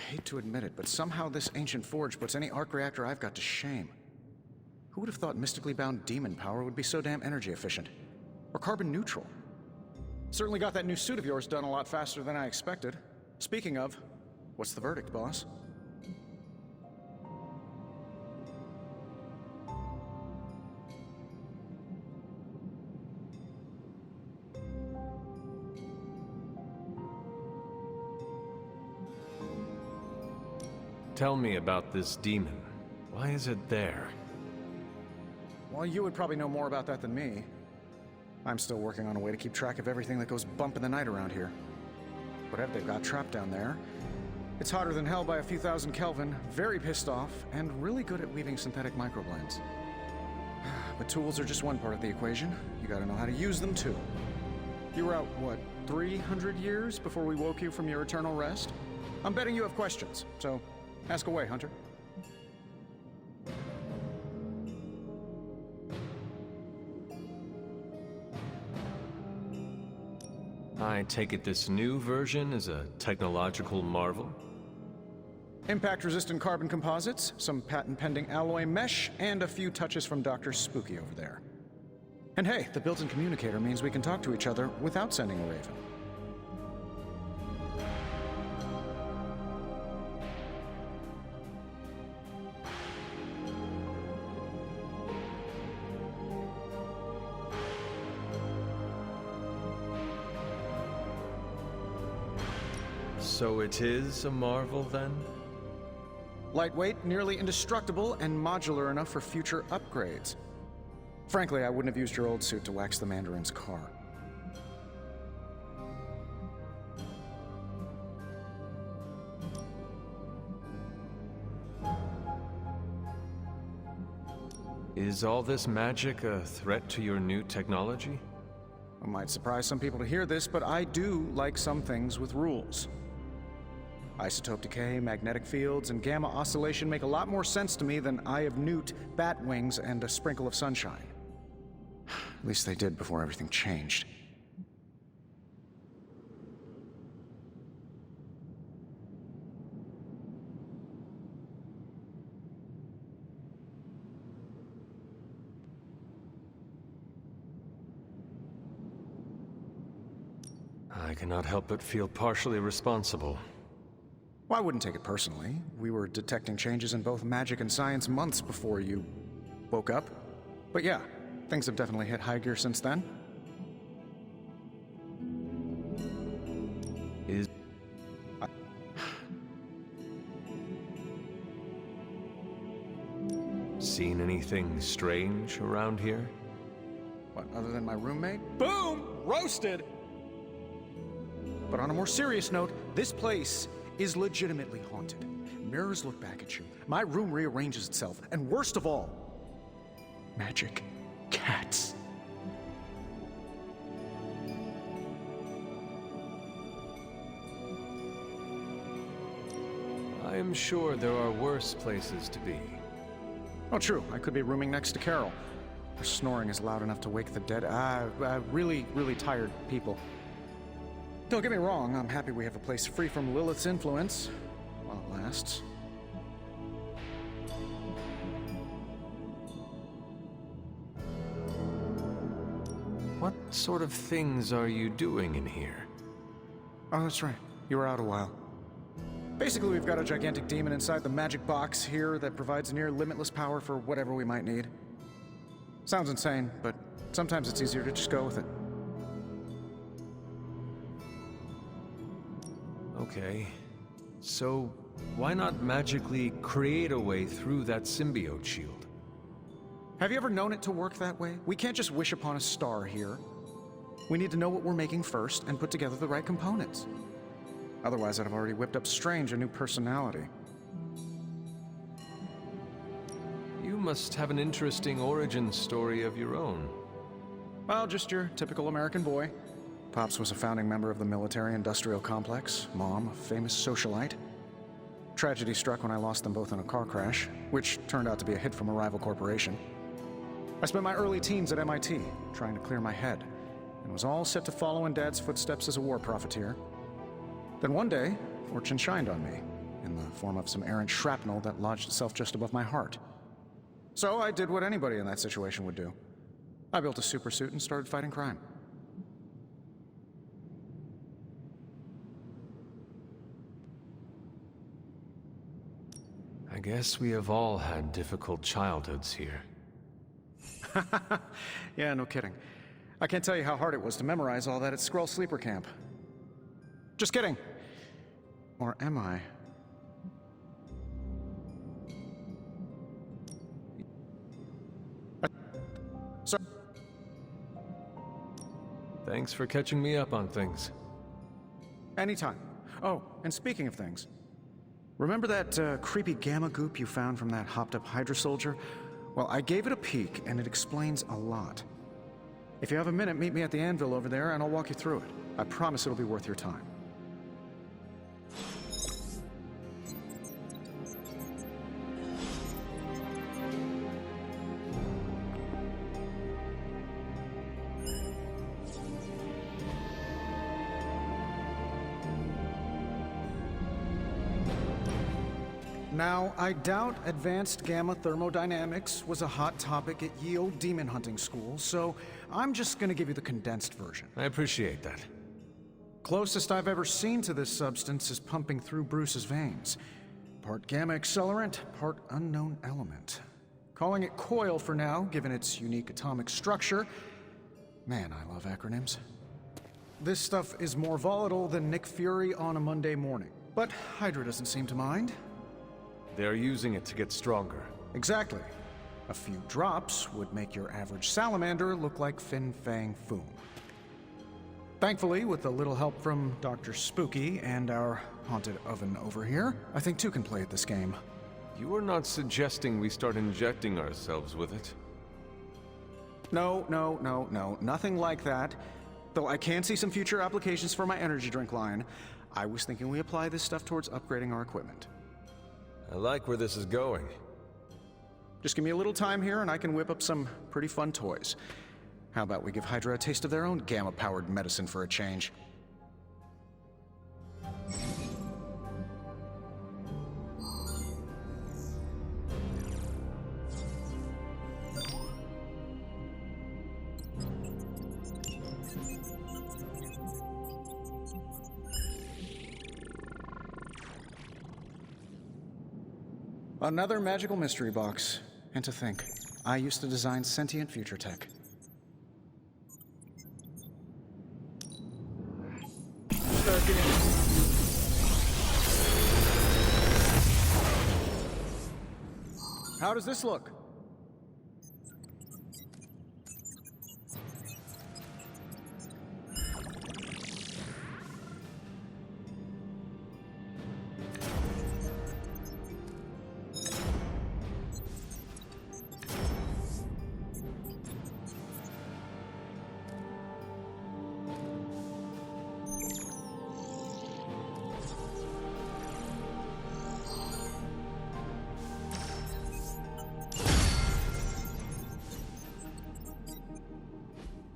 hate to admit it, but somehow this ancient forge puts any arc reactor I've got to shame. Who would have thought mystically bound demon power would be so damn energy efficient? Or carbon neutral? Certainly got that new suit of yours done a lot faster than I expected. Speaking of, what's the verdict, boss? Tell me about this demon. Why is it there? Well, you would probably know more about that than me. I'm still working on a way to keep track of everything that goes bump in the night around here. Whatever they've got trapped down there, it's hotter than hell by a few thousand Kelvin, very pissed off, and really good at weaving synthetic microblends. But tools are just one part of the equation. You gotta know how to use them too. You were out, what, 300 years before we woke you from your eternal rest? I'm betting you have questions, so ask away, Hunter. I take it this new version is a technological marvel? Impact-resistant carbon composites, some patent-pending alloy mesh, and a few touches from Dr. Spooky over there. And hey, the built-in communicator means we can talk to each other without sending a raven. So it is a marvel, then? Lightweight, nearly indestructible, and modular enough for future upgrades. Frankly, I wouldn't have used your old suit to wax the Mandarin's car. Is all this magic a threat to your new technology? It might surprise some people to hear this, but I do like some things with rules. Isotope decay, magnetic fields, and gamma oscillation make a lot more sense to me than Eye of Newt, bat wings, and a sprinkle of sunshine. At least they did before everything changed. I cannot help but feel partially responsible. Well, I wouldn't take it personally. We were detecting changes in both magic and science months before you woke up. But yeah, things have definitely hit high gear since then. Seen anything strange around here? What, other than my roommate? Boom! Roasted! But on a more serious note, this place is legitimately haunted. Mirrors look back at you. My room rearranges itself. And worst of all, magic cats. I am sure there are worse places to be. Oh, true. I could be rooming next to Carol. Her snoring is loud enough to wake the dead. Really, really tired people. Don't get me wrong, I'm happy we have a place free from Lilith's influence, while it lasts. What sort of things are you doing in here? Oh, that's right. You were out a while. Basically, we've got a gigantic demon inside the magic box here that provides near limitless power for whatever we might need. Sounds insane, but sometimes it's easier to just go with it. Okay. So, why not magically create a way through that symbiote shield? Have you ever known it to work that way? We can't just wish upon a star here. We need to know what we're making first and put together the right components. Otherwise, I'd have already whipped up Strange a new personality. You must have an interesting origin story of your own. Well, just your typical American boy. Pops was a founding member of the military-industrial complex. Mom, a famous socialite. Tragedy struck when I lost them both in a car crash, which turned out to be a hit from a rival corporation. I spent my early teens at MIT, trying to clear my head, and was all set to follow in Dad's footsteps as a war profiteer. Then one day, fortune shined on me. in the form of some errant shrapnel that lodged itself just above my heart. So I did what anybody in that situation would do. I built a supersuit and started fighting crime. I guess we have all had difficult childhoods here. Yeah, no kidding. I can't tell you how hard it was to memorize all that at Skrull Sleeper Camp. Just kidding. Or am I? So... Thanks for catching me up on things. Anytime. Oh, and speaking of things, remember that creepy gamma goop you found from that hopped-up Hydra soldier? Well, I gave it a peek, and it explains a lot. If you have a minute, meet me at the anvil over there, and I'll walk you through it. I promise it'll be worth your time. Now, I doubt advanced gamma thermodynamics was a hot topic at Ye Olde Demon Hunting School, so I'm just gonna give you the condensed version. I appreciate that. Closest I've ever seen to this substance is pumping through Bruce's veins. Part gamma accelerant, part unknown element. Calling it Coil for now, given its unique atomic structure. Man, I love acronyms. This stuff is more volatile than Nick Fury on a Monday morning. But Hydra doesn't seem to mind. They're using it to get stronger. Exactly. A few drops would make your average salamander look like Fin Fang Foom. Thankfully, with a little help from Dr. Spooky and our haunted oven over here, I think two can play at this game. You are not suggesting we start injecting ourselves with it? No, nothing like that. Though I can see some future applications for my energy drink line. I was thinking we apply this stuff towards upgrading our equipment. I like where this is going. Just give me a little time here and I can whip up some pretty fun toys. How about we give Hydra a taste of their own gamma-powered medicine for a change? Another magical mystery box. And to think, I used to design sentient future tech. How does this look?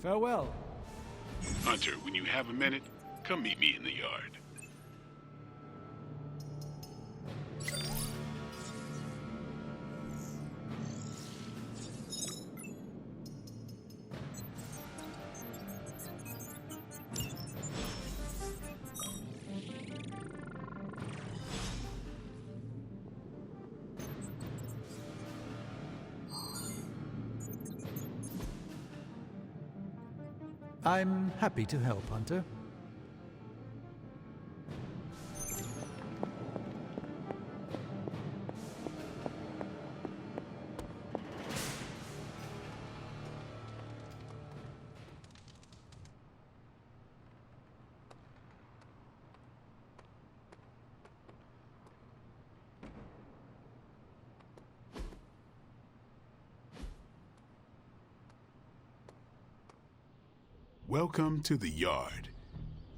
Farewell. Hunter, when you have a minute, come meet me in the yard. I'm happy to help, Hunter. Welcome to the yard.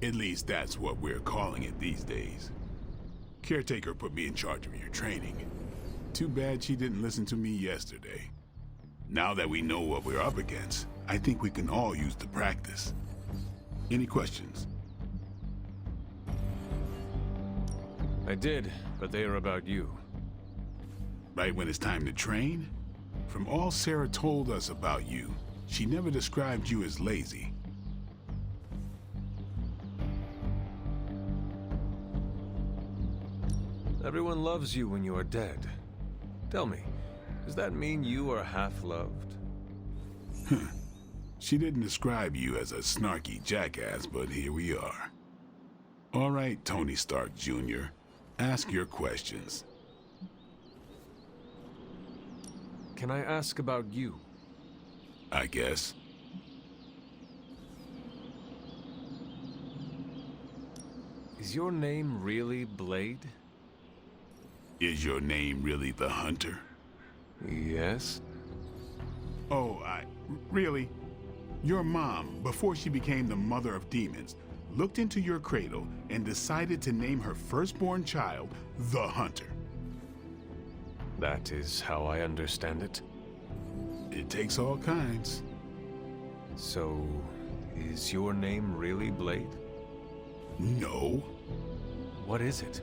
At least that's what we're calling it these days. Caretaker put me in charge of your training. Too bad she didn't listen to me yesterday. Now that we know what we're up against, I think we can all use the practice. Any questions? I did, but they are about you. Right when it's time to train? From all Sarah told us about you, she never described you as lazy. Everyone loves you when you are dead. Tell me, does that mean you are half-loved? She didn't describe you as a snarky jackass, but here we are. All right, Tony Stark Jr., ask your questions. Can I ask about you? I guess. Is your name really Blade? Is your name really the Hunter? Yes. Oh, really? Your mom, before she became the mother of demons, looked into your cradle and decided to name her firstborn child the Hunter. That is how I understand it. It takes all kinds. So, is your name really Blade? No, What is it?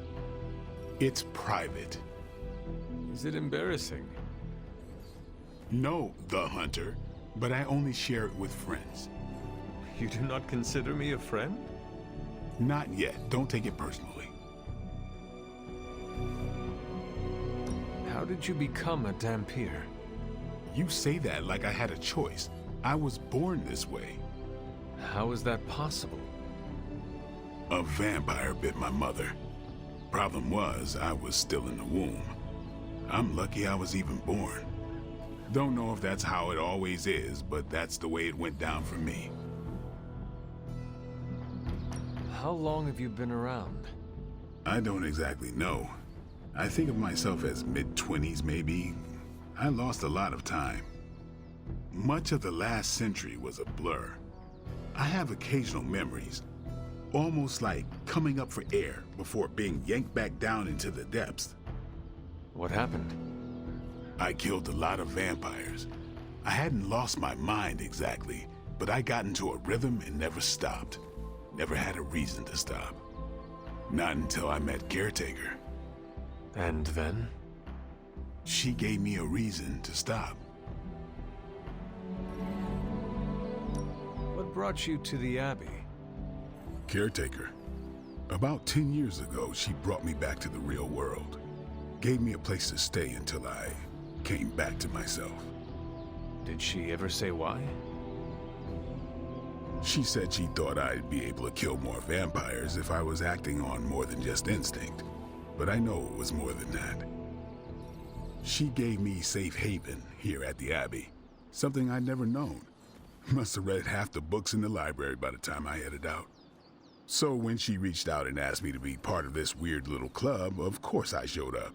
it's private. Is it embarrassing? No, the Hunter, but I only share it with friends. You do not consider me a friend? Not yet. Don't take it personally. How did you become a Dhampir? You say that like I had a choice. I was born this way. How is that possible? A vampire bit my mother. Problem was, I was still in the womb. I'm lucky I was even born. Don't know if that's how it always is, but that's the way it went down for me. How long have you been around? I don't exactly know. I think of myself as mid-20s, maybe. I lost a lot of time. Much of the last century was a blur. I have occasional memories, almost like coming up for air before being yanked back down into the depths. What happened? I killed a lot of vampires. I hadn't lost my mind exactly, but I got into a rhythm and never stopped. Never had a reason to stop. Not until I met Caretaker. And then? She gave me a reason to stop. What brought you to the Abbey? Caretaker. About 10 years ago, she brought me back to the real world. Gave me a place to stay until I came back to myself. Did she ever say why? She said she thought I'd be able to kill more vampires if I was acting on more than just instinct. But I know it was more than that. She gave me safe haven here at the Abbey. Something I'd never known. Must have read half the books in the library by the time I headed out. So when she reached out and asked me to be part of this weird little club, of course I showed up.